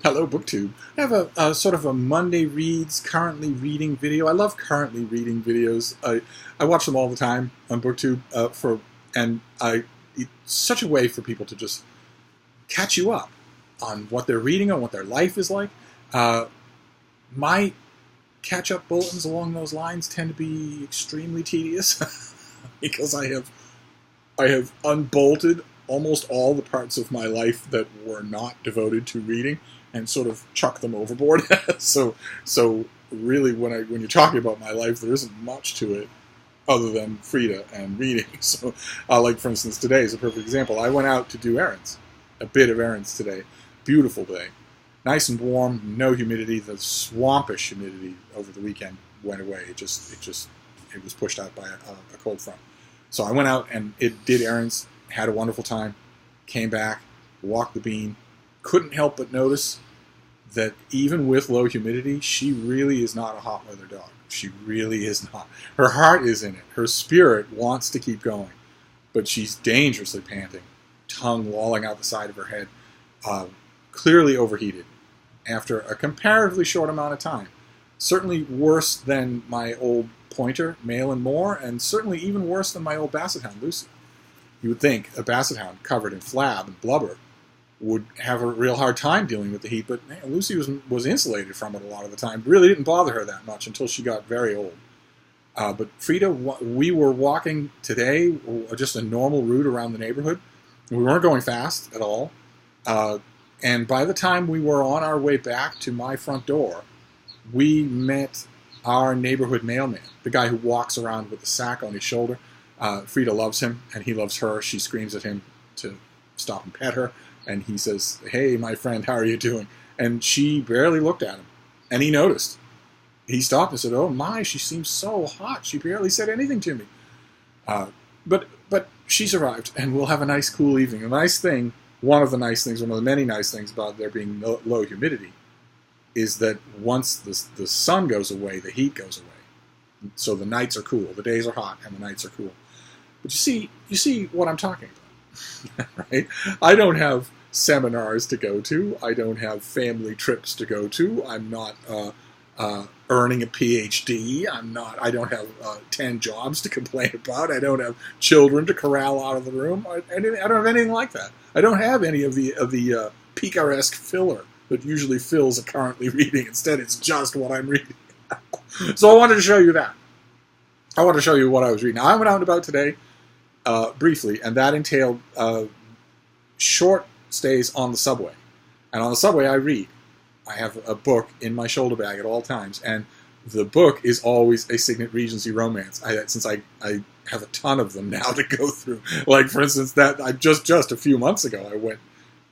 Hello, BookTube. I have a sort of a Monday Reads currently reading video. I love currently reading videos. I watch them all the time on BookTube it's such a way for people to just catch you up on what they're reading, on what their life is like. My catch-up bulletins along those lines tend to be extremely tedious because I have unbolted almost all the parts of my life that were not devoted to reading and sort of chuck them overboard. so really, when you're talking about my life, there isn't much to it other than Frida and reading. So, like for instance, today is a perfect example. I went out to do errands, a bit of errands today. Beautiful day, nice and warm, no humidity. The swampish humidity over the weekend went away. It was pushed out by a cold front. So I went out and did errands, had a wonderful time, came back, walked the bean. Couldn't help but notice that even with low humidity, she really is not a hot weather dog. She really is not. Her heart is in it. Her spirit wants to keep going, but she's dangerously panting, tongue lolling out the side of her head, clearly overheated after a comparatively short amount of time. Certainly worse than my old pointer, Male and More, and certainly even worse than my old Basset Hound, Lucy. You would think a Basset Hound covered in flab and blubber would have a real hard time dealing with the heat, but man, Lucy was insulated from it a lot of the time. Really didn't bother her that much until she got very old. But Frida, we were walking today, just a normal route around the neighborhood. We weren't going fast at all. And by the time we were on our way back to my front door, we met our neighborhood mailman, the guy who walks around with the sack on his shoulder. Frida loves him, and he loves her. She screams at him to stop and pet her. And he says, "Hey, my friend, how are you doing?" And she barely looked at him. And he noticed. He stopped and said, "Oh my, she seems so hot. She barely said anything to me." But she survived, and we'll have a nice, cool evening. The nice thing, one of the many nice things about there being low humidity is that once the sun goes away, the heat goes away. So the nights are cool. The days are hot, and the nights are cool. But you see what I'm talking about. Right? I don't have seminars to go to. I don't have family trips to go to. I'm not earning a PhD. I don't have 10 jobs to complain about. I don't have children to corral out of the room. I don't have anything like that. I don't have any of the picaresque filler that usually fills a currently reading. Instead, it's just what I'm reading. So I wanted to show you that. I wanted to show you what I was reading. Now, I went out and about today briefly, and that entailed short stays on the subway. And on the subway, I read. I have a book in my shoulder bag at all times, and the book is always a Signet Regency romance. Since I have a ton of them now to go through. Like, for instance, just a few months ago, I went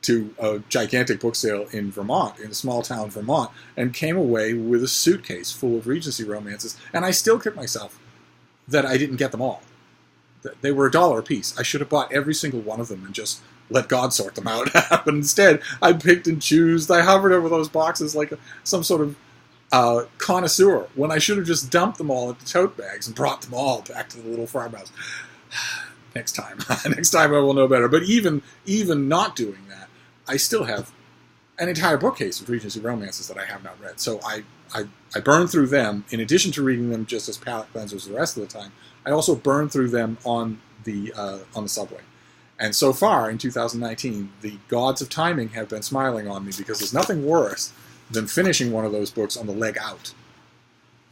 to a gigantic book sale in Vermont, in a small town, Vermont, and came away with a suitcase full of Regency romances, and I still kick myself that I didn't get them all. They were $1 a piece. I should have bought every single one of them and just let God sort them out. But instead, I picked and chose. I hovered over those boxes like some sort of connoisseur, when I should have just dumped them all into tote bags and brought them all back to the little farmhouse. Next time. Next time I will know better. But even not doing that, I still have an entire bookcase of Regency romances that I have not read. So I burned through them. In addition to reading them just as palate cleansers the rest of the time, I also burned through them on the subway. And so far, in 2019, the gods of timing have been smiling on me, because there's nothing worse than finishing one of those books on the leg out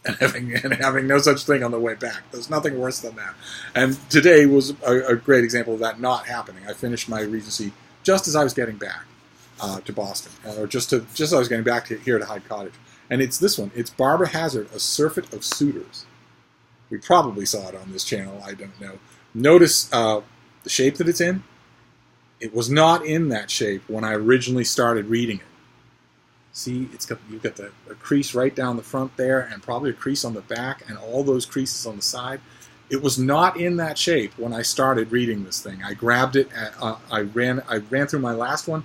and having no such thing on the way back. There's nothing worse than that. And today was a great example of that not happening. I finished my Regency just as I was getting back to Boston, or just as I was getting back here to Hyde Cottage. And it's this one. It's Barbara Hazard, A Surfeit of Suitors. We probably saw it on this channel. I don't know. Notice the shape that it's in. It was not in that shape when I originally started reading it. See, you've got a crease right down the front there, and probably a crease on the back, and all those creases on the side. It was not in that shape when I started reading this thing. I grabbed it. I ran through my last one,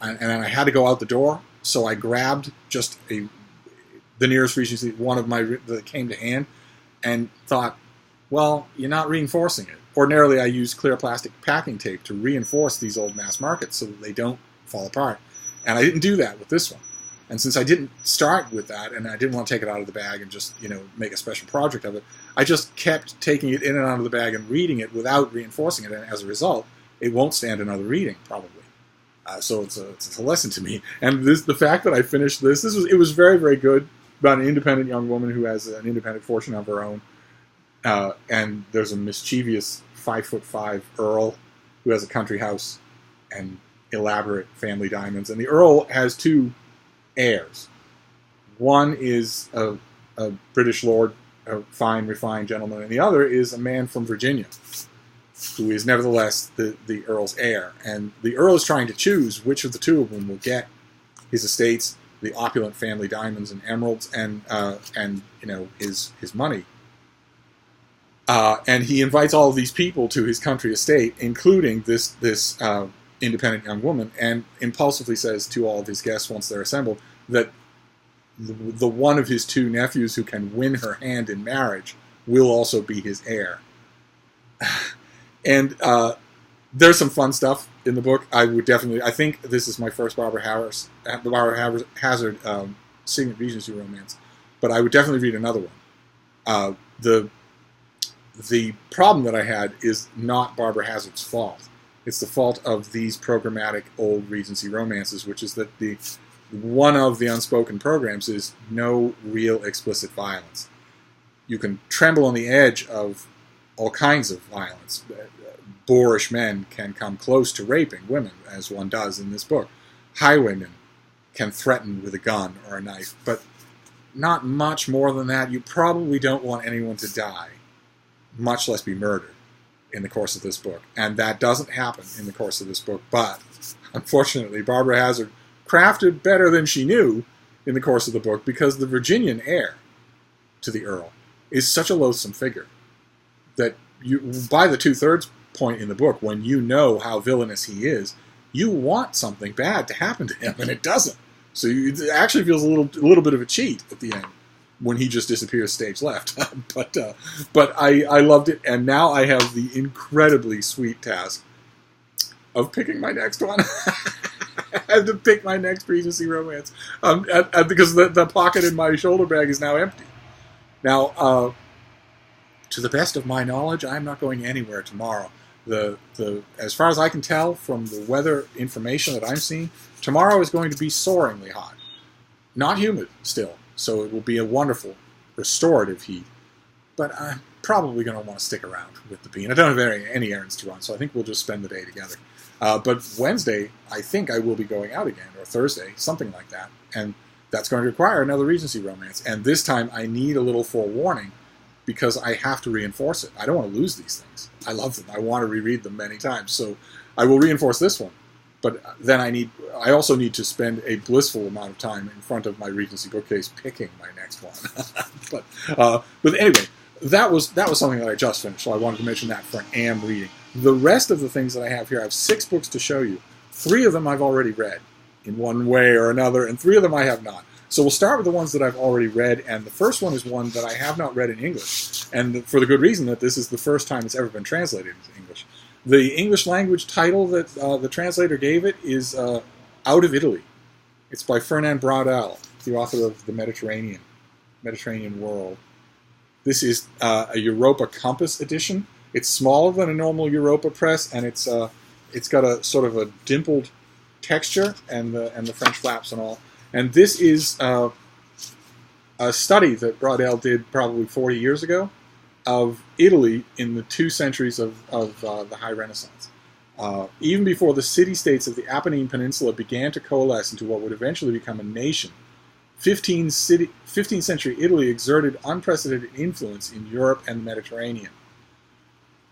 and I had to go out the door. So I grabbed just the nearest Regency, one of my that came to hand, and thought, well, you're not reinforcing it. Ordinarily, I use clear plastic packing tape to reinforce these old mass markets so that they don't fall apart. And I didn't do that with this one. And since I didn't start with that, and I didn't want to take it out of the bag and just, make a special project of it, I just kept taking it in and out of the bag and reading it without reinforcing it. And as a result, it won't stand another reading, probably. So it's a lesson to me. And the fact that I finished it was very, very good, about an independent young woman who has an independent fortune of her own. And there's a mischievous 5'5" Earl who has a country house and elaborate family diamonds. And the Earl has two heirs. One is a British lord, a fine, refined gentleman, and the other is a man from Virginia, who is nevertheless the Earl's heir. And the Earl is trying to choose which of the two of them will get his estates, the opulent family diamonds and emeralds, and his money. And he invites all of these people to his country estate, including this independent young woman, and impulsively says to all of his guests once they're assembled that the one of his two nephews who can win her hand in marriage will also be his heir. And there's some fun stuff in the book. I think this is my first Barbara Hazard Signet Regency romance, but I would definitely read another one. The problem that I had is not Barbara Hazard's fault. It's the fault of these programmatic old Regency romances, which is that one of the unspoken programs is no real explicit violence. You can tremble on the edge of all kinds of violence. Boorish men can come close to raping women, as one does in this book. Highwaymen can threaten with a gun or a knife, but not much more than that. You probably don't want anyone to die, much less be murdered, in the course of this book. And that doesn't happen in the course of this book, but unfortunately Barbara Hazard crafted better than she knew in the course of the book, because the Virginian heir to the Earl is such a loathsome figure that by the 2/3 point in the book, when you know how villainous he is, you want something bad to happen to him, and it doesn't. So it actually feels a little bit of a cheat at the end when he just disappears stage left. But I loved it, and now I have the incredibly sweet task of picking my next one. I have to pick my next Regency romance, because the pocket in my shoulder bag is now empty. Now, to the best of my knowledge, I'm not going anywhere tomorrow. As far as I can tell from the weather information that I'm seeing, tomorrow is going to be soaringly hot. Not humid still, so it will be a wonderful restorative heat. But I'm probably going to want to stick around with the bean. I don't have any errands to run, so I think we'll just spend the day together. But Wednesday, I think I will be going out again, or Thursday, something like that. And that's going to require another Regency romance. And this time I need a little forewarning, because I have to reinforce it. I don't want to lose these things. I love them. I want to reread them many times. So I will reinforce this one. But then I also need to spend a blissful amount of time in front of my Regency bookcase picking my next one. But anyway, that was something that I just finished, so I wanted to mention that for an AM reading. The rest of the things that I have here, I have 6 books to show you. 3 of them I've already read in one way or another, and 3 of them I have not. So we'll start with the ones that I've already read, and the first one is one that I have not read in English, and for the good reason that this is the first time it's ever been translated into English. The English language title that the translator gave it is Out of Italy. It's by Fernand Braudel, the author of The Mediterranean World. This is a Europa Compass edition. It's smaller than a normal Europa press, and it's got a sort of a dimpled texture and the French flaps and all. And this is a study that Braudel did probably 40 years ago of Italy in the 2 centuries of the High Renaissance. Even before the city-states of the Apennine Peninsula began to coalesce into what would eventually become a nation, 15th century Italy exerted unprecedented influence in Europe and the Mediterranean.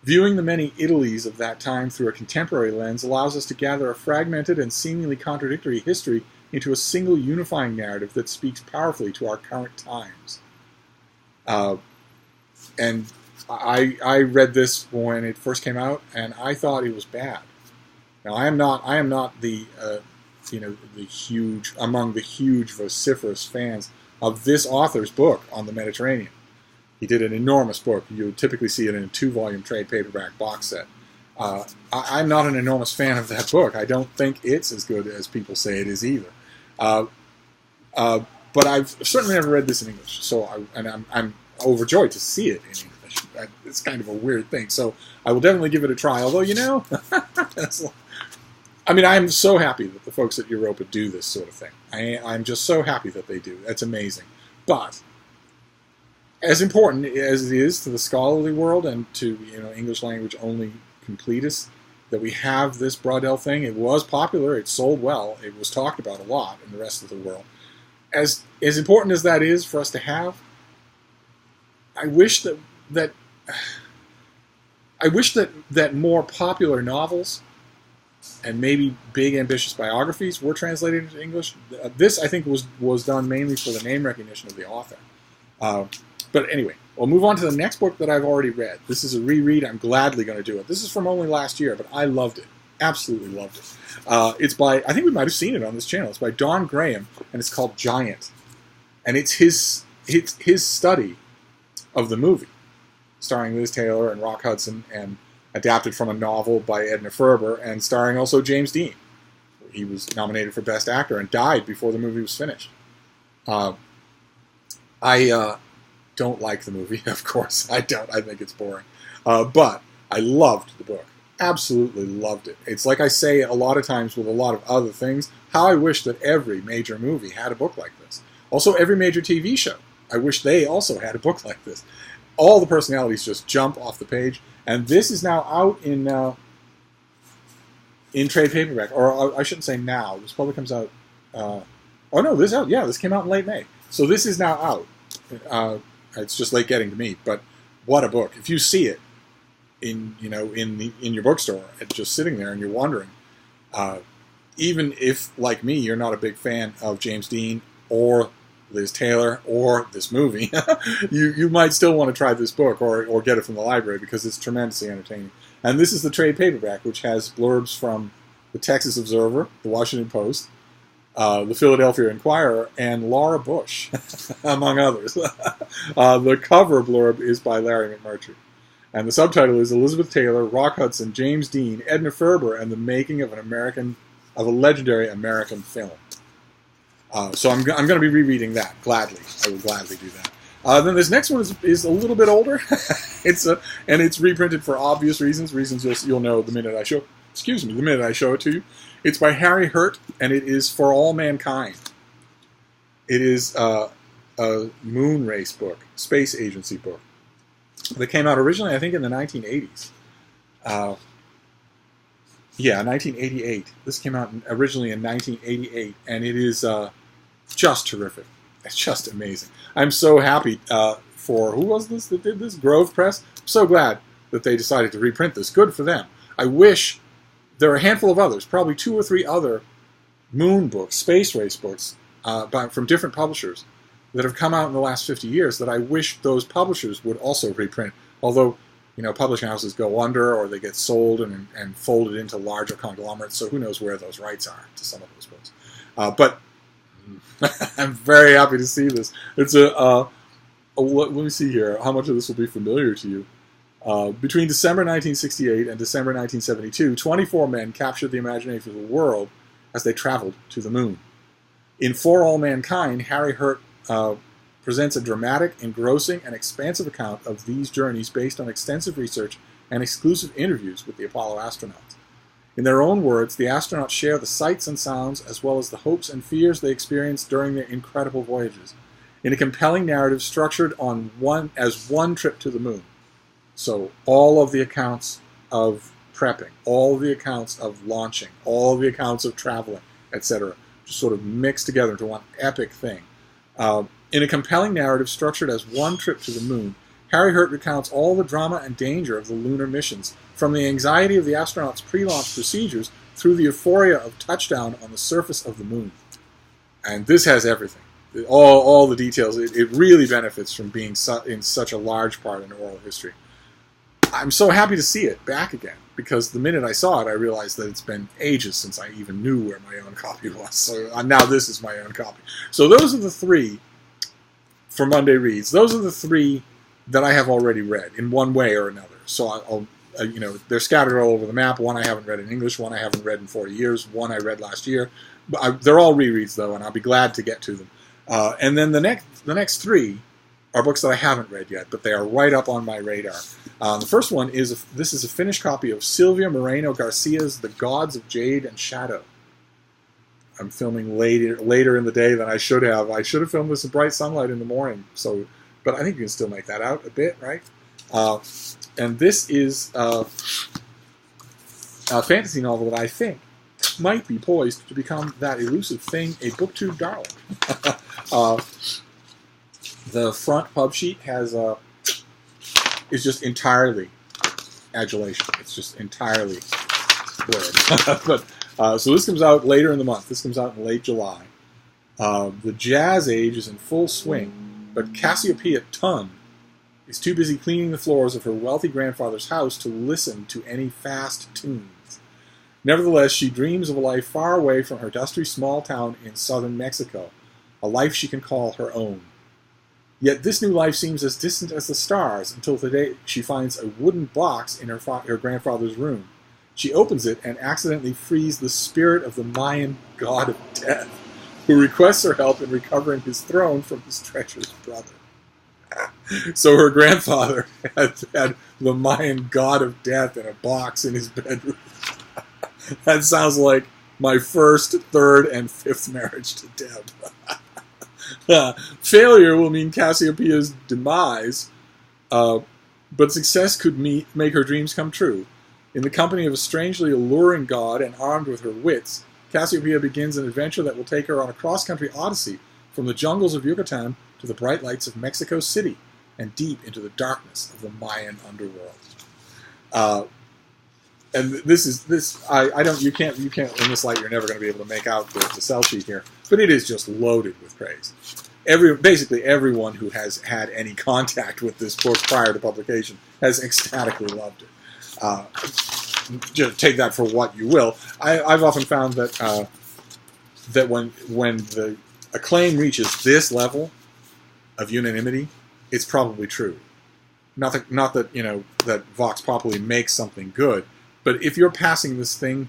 Viewing the many Italies of that time through a contemporary lens allows us to gather a fragmented and seemingly contradictory history into a single unifying narrative that speaks powerfully to our current times. And I read this when it first came out, and I thought it was bad. Now I am not the huge vociferous fans of this author's book on the Mediterranean. He did an enormous book. You would typically see it in a 2-volume trade paperback box set. I'm not an enormous fan of that book. I don't think it's as good as people say it is either. But I've certainly never read this in English, so I'm overjoyed to see it in English. It's kind of a weird thing, so I will definitely give it a try. Although, I mean, I'm so happy that the folks at Europa do this sort of thing. I'm just so happy that they do. That's amazing. But as important as it is to the scholarly world and to English language only completists that we have this Braudel thing, it was popular, it sold well, it was talked about a lot in the rest of the world. As important as that is for us to have, I wish that more popular novels and maybe big ambitious biographies were translated into English. This, I think, was done mainly for the name recognition of the author. But anyway, we'll move on to the next book that I've already read. This is a reread. I'm gladly going to do it. This is from only last year, but I loved it. Absolutely loved it. It's by, I think we might have seen it on this channel. It's by Don Graham, and it's called Giant. And it's his study of the movie, starring Liz Taylor and Rock Hudson, and adapted from a novel by Edna Ferber, and starring also James Dean. He was nominated for Best Actor and died before the movie was finished. I don't like the movie, of course. I don't. I think it's boring. But I loved the book. Absolutely loved it. It's like I say a lot of times with a lot of other things, how I wish that every major movie had a book like this. Also, every major TV show. I wish they also had a book like this. All the personalities just jump off the page. And this is now out in trade paperback. Or I shouldn't say now. This probably comes out... oh, no, this out. Yeah, this came out in late May. So this is now out. It's just late getting to me. But what a book. If you see it in your bookstore, it's just sitting there and you're wondering, even if, like me, you're not a big fan of James Dean or Liz Taylor or this movie, you might still want to try this book or get it from the library because it's tremendously entertaining. And this is the trade paperback, which has blurbs from the Texas Observer, the Washington Post, the Philadelphia Inquirer, and Laura Bush, among others. The cover blurb is by Larry McMurtry. And the subtitle is Elizabeth Taylor, Rock Hudson, James Dean, Edna Ferber, and the Making of a Legendary American Film. So I'm going to be rereading that, gladly. I will gladly do that. Then this next one is a little bit older. And it's reprinted for obvious reasons you'll know the minute I show it to you. It's by Harry Hurt, and it is For All Mankind. It is a moon race book, space agency book, that came out originally, I think, in the 1980s. 1988. This came out originally in 1988, and it is just terrific. It's just amazing. I'm so happy for, who was this that did this? Grove Press? I'm so glad that they decided to reprint this. Good for them. I wish there are a handful of others, probably 2 or 3 other moon books, space race books, from different publishers that have come out in the last 50 years that I wish those publishers would also reprint. Although, publishing houses go under or they get sold and folded into larger conglomerates, so who knows where those rights are to some of those books. But I'm very happy to see this. It's let me see here, how much of this will be familiar to you. Between December 1968 and December 1972, 24 men captured the imagination of the world as they traveled to the moon. In For All Mankind, Harry Hurt presents a dramatic, engrossing, and expansive account of these journeys based on extensive research and exclusive interviews with the Apollo astronauts. In their own words, the astronauts share the sights and sounds as well as the hopes and fears they experienced during their incredible voyages, in a compelling narrative structured on one trip to the moon. So all of the accounts of prepping, all the accounts of launching, all the accounts of traveling, etc., just sort of mixed together into one epic thing. In a compelling narrative structured as one trip to the moon, Harry Hurt recounts all the drama and danger of the lunar missions, from the anxiety of the astronauts' pre-launch procedures through the euphoria of touchdown on the surface of the moon. And this has everything. All the details. It really benefits from being in such a large part in oral history. I'm so happy to see it back again, because the minute I saw it, I realized that it's been ages since I even knew where my own copy was. So now this is my own copy. So those are the 3 for Monday Reads. Those are the 3 that I have already read in one way or another. So they're scattered all over the map. One I haven't read in English, one I haven't read in 40 years, one I read last year. They're all rereads, though, and I'll be glad to get to them. And then the next three are books that I haven't read yet, but they are right up on my radar. The first one is this is a finished copy of Silvia Moreno Garcia's The Gods of Jade and Shadow. I'm filming later in the day than I should have. I should have filmed this in bright sunlight in the morning. But I think you can still make that out a bit, right? And this is a fantasy novel that I think might be poised to become that elusive thing, a booktube darling. The front pub sheet is just entirely adulation. It's just entirely blurred. But so this comes out later in the month. This comes out in late July. The jazz age is in full swing, but Cassiopeia Tunn is too busy cleaning the floors of her wealthy grandfather's house to listen to any fast tunes. Nevertheless, she dreams of a life far away from her dusty small town in southern Mexico, a life she can call her own. Yet this new life seems as distant as the stars until the day she finds a wooden box in her grandfather's room. She opens it and accidentally frees the spirit of the Mayan god of death, who requests her help in recovering his throne from his treacherous brother. So her grandfather had the Mayan god of death in a box in his bedroom. That sounds like my first, third, and fifth marriage to Deb. Failure will mean Cassiopeia's demise, but success could make her dreams come true. In the company of a strangely alluring god and armed with her wits, Cassiopeia begins an adventure that will take her on a cross-country odyssey from the jungles of Yucatan to the bright lights of Mexico City and deep into the darkness of the Mayan underworld. And you can't in this light you're never going to be able to make out the sell sheet here, but it is just loaded with praise. Basically everyone who has had any contact with this book prior to publication has ecstatically loved it. Just take that for what you will. I've often found that that when the acclaim reaches this level of unanimity, it's probably true. Not that that Vox Populi makes something good, but if you're passing this thing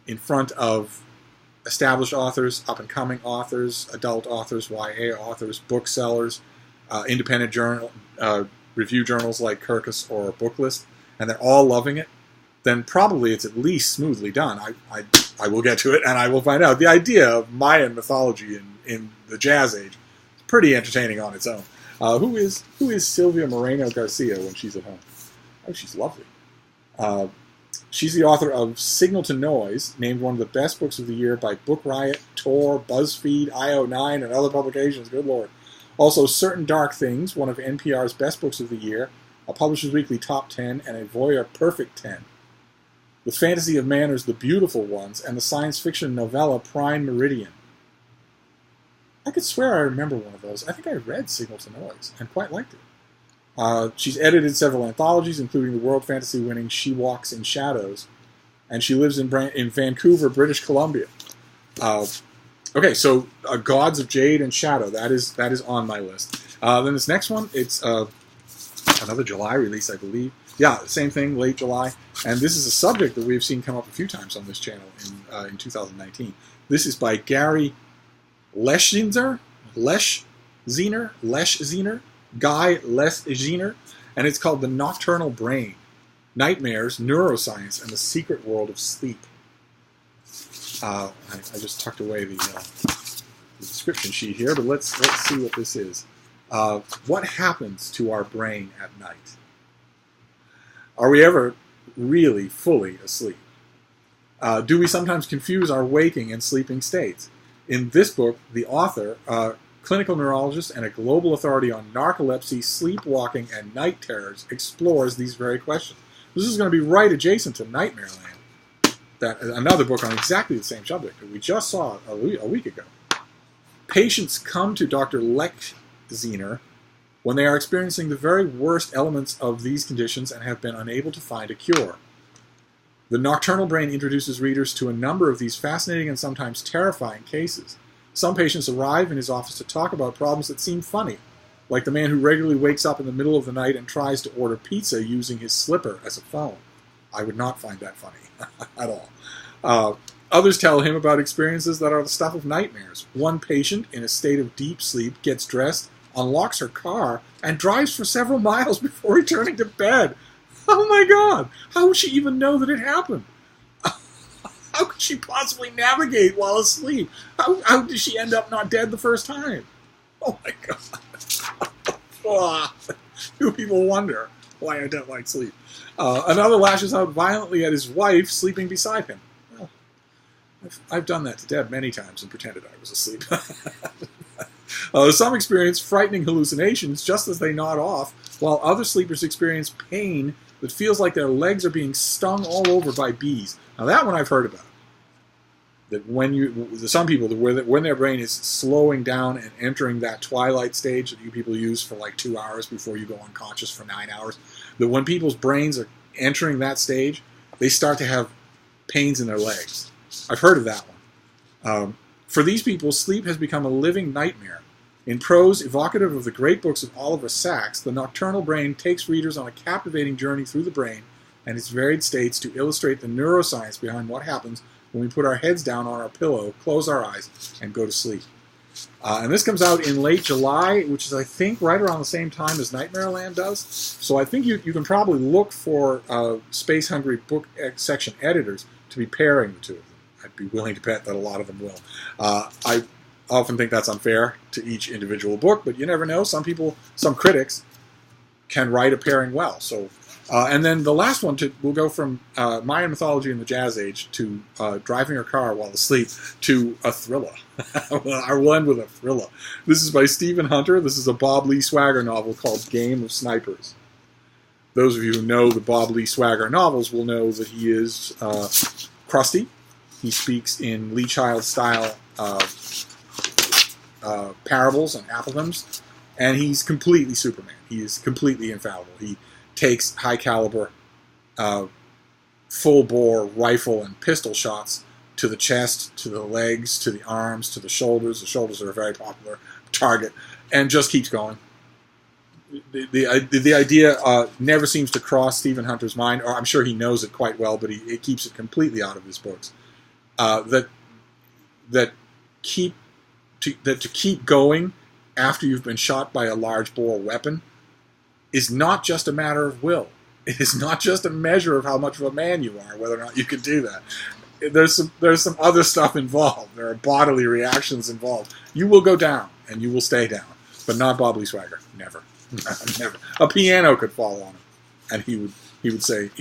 in front of established authors, up-and-coming authors, adult authors, YA authors, booksellers, independent review journals like Kirkus or Booklist, and they're all loving it, then probably it's at least smoothly done. I will get to it, and I will find out. The idea of Mayan mythology in the Jazz Age is pretty entertaining on its own. Who is Silvia Moreno Garcia when she's at home? Oh, she's lovely. She's the author of Signal to Noise, named one of the best books of the year by Book Riot, Tor, BuzzFeed, IO9, and other publications. Good Lord. Also, Certain Dark Things, one of NPR's best books of the year, a Publisher's Weekly Top 10, and a Voyeur Perfect 10. The Fantasy of Manners, The Beautiful Ones, and the science fiction novella Prime Meridian. I could swear I remember one of those. I think I read Signal to Noise and quite liked it. She's edited several anthologies, including the World Fantasy winning She Walks in Shadows, and she lives in Vancouver, British Columbia. Okay, so Gods of Jade and Shadow, that is on my list. Then this next one, it's another July release, I believe. Yeah, same thing, late July. And this is a subject that we've seen come up a few times on this channel in 2019. This is by Gary Leschziner, Guy Leschziner, and it's called The Nocturnal Brain, Nightmares, Neuroscience, and the Secret World of Sleep. I just tucked away the description sheet here, but let's see what this is. What happens to our brain at night? Are we ever really fully asleep? Do we sometimes confuse our waking and sleeping states? In this book, the author, clinical neurologist and a global authority on narcolepsy, sleepwalking, and night terrors, explores these very questions. This is going to be right adjacent to Nightmare Land, another book on exactly the same subject that we just saw a week ago. Patients come to Dr. Leschziner when they are experiencing the very worst elements of these conditions and have been unable to find a cure. The Nocturnal Brain introduces readers to a number of these fascinating and sometimes terrifying cases. Some patients arrive in his office to talk about problems that seem funny, like the man who regularly wakes up in the middle of the night and tries to order pizza using his slipper as a phone. I would not find that funny at all. Others tell him about experiences that are the stuff of nightmares. One patient, in a state of deep sleep, gets dressed, unlocks her car, and drives for several miles before returning to bed. Oh my God! How would she even know that it happened? How could she possibly navigate while asleep? How did she end up not dead the first time? Oh my God. Do people wonder why I don't like sleep? Another lashes out violently at his wife sleeping beside him. Well, I've done that to Deb many times and pretended I was asleep. Some experience frightening hallucinations just as they nod off, while other sleepers experience pain that feels like their legs are being stung all over by bees. Now that one I've heard about. That some people, when their brain is slowing down and entering that twilight stage that you people use for like 2 hours before you go unconscious for 9 hours, that when people's brains are entering that stage, they start to have pains in their legs. I've heard of that one. For these people, sleep has become a living nightmare. In prose evocative of the great books of Oliver Sacks, the nocturnal brain takes readers on a captivating journey through the brain and its varied states to illustrate the neuroscience behind what happens when we put our heads down on our pillow, close our eyes, and go to sleep. And this comes out in late July, which is, I think, right around the same time as Nightmare Land does. So I think you can probably look for space-hungry book section editors to be pairing the two of them. I'd be willing to bet that a lot of them will. I often think that's unfair to each individual book, but you never know. Some critics, can write a pairing well. So, and then the last one will go from Mayan mythology in the Jazz Age to driving a car while asleep to a thriller. I will end with a thriller. This is by Stephen Hunter. This is a Bob Lee Swagger novel called Game of Snipers. Those of you who know the Bob Lee Swagger novels will know that he is crusty. He speaks in Lee Child style parables and aphorisms, and he's completely Superman. He is completely infallible. He takes high caliber, full bore rifle and pistol shots to the chest, to the legs, to the arms, to the shoulders. The shoulders are a very popular target, and just keeps going. The idea never seems to cross Stephen Hunter's mind, or I'm sure he knows it quite well, but he keeps it completely out of his books. To keep going after you've been shot by a large bore weapon is not just a matter of will. It is not just a measure of how much of a man you are, whether or not you can do that. There's some other stuff involved. There are bodily reactions involved. You will go down, and you will stay down, but not Bob Lee Swagger. Never. Never. A piano could fall on him, and he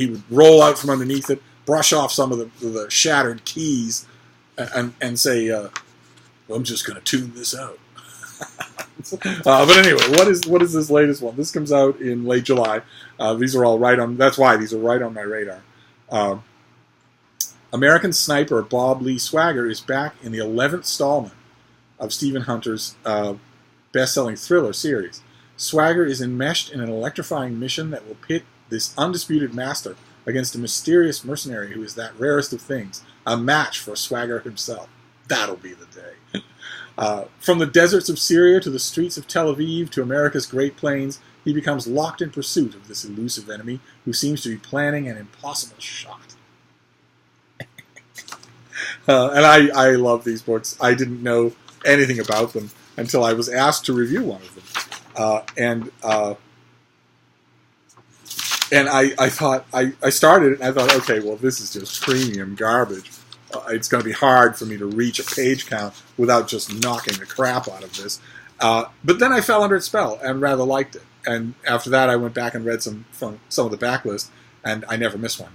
would roll out from underneath it, brush off some of the shattered keys, and say, "I'm just going to tune this out." But anyway, what is this latest one? This comes out in late July. These are all right on. That's why these are right on my radar. American sniper Bob Lee Swagger is back in the 11th installment of Stephen Hunter's best-selling thriller series. Swagger is enmeshed in an electrifying mission that will pit this undisputed master against a mysterious mercenary who is that rarest of things, a match for Swagger himself. That'll be the day. From the deserts of Syria to the streets of Tel Aviv to America's Great Plains, he becomes locked in pursuit of this elusive enemy who seems to be planning an impossible shot. And I love these books. I didn't know anything about them until I was asked to review one of them. And I thought, I started it and I thought, okay, well, this is just premium garbage. It's going to be hard for me to reach a page count without just knocking the crap out of this. But then I fell under its spell and rather liked it. And after that, I went back and read some of the backlist, and I never miss one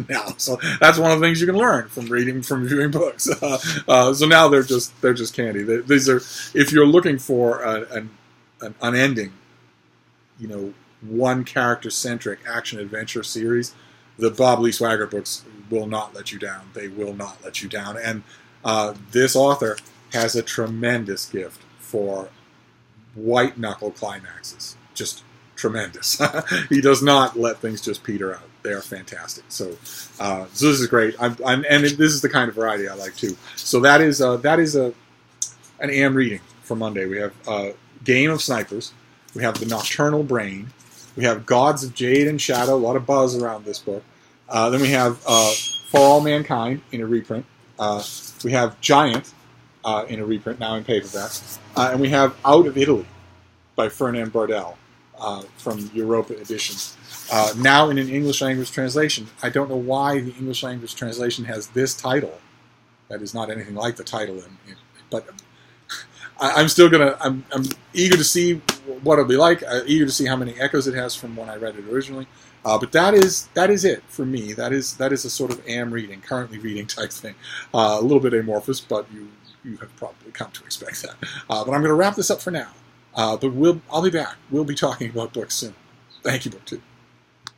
now. So that's one of the things you can learn from reviewing books. So now they're just candy. These are, if you're looking for an unending, one character centric action adventure series, the Bob Lee Swagger books will not let you down. They will not let you down. And this author has a tremendous gift for white knuckle climaxes. Just tremendous. He does not let things just peter out. They are fantastic. So this is great. And this is the kind of variety I like too. So that is an AM reading for Monday. We have Game of Snipers. We have The Nocturnal Brain. We have Gods of Jade and Shadow. A lot of buzz around this book. Then we have For All Mankind in a reprint. We have Giant in a reprint, now in paperback. And we have Out of Italy by Fernand Bardel from Europa Edition. Now in an English language translation. I don't know why the English language translation has this title. That is not anything like the title, but I'm still I'm eager to see what it'll be like. Eager to see how many echoes it has from when I read it originally. But that is it for me. That is a sort of currently reading type thing. A little bit amorphous, but you have probably come to expect that. But I'm going to wrap this up for now. But I'll be back. We'll be talking about books soon. Thank you, BookTube.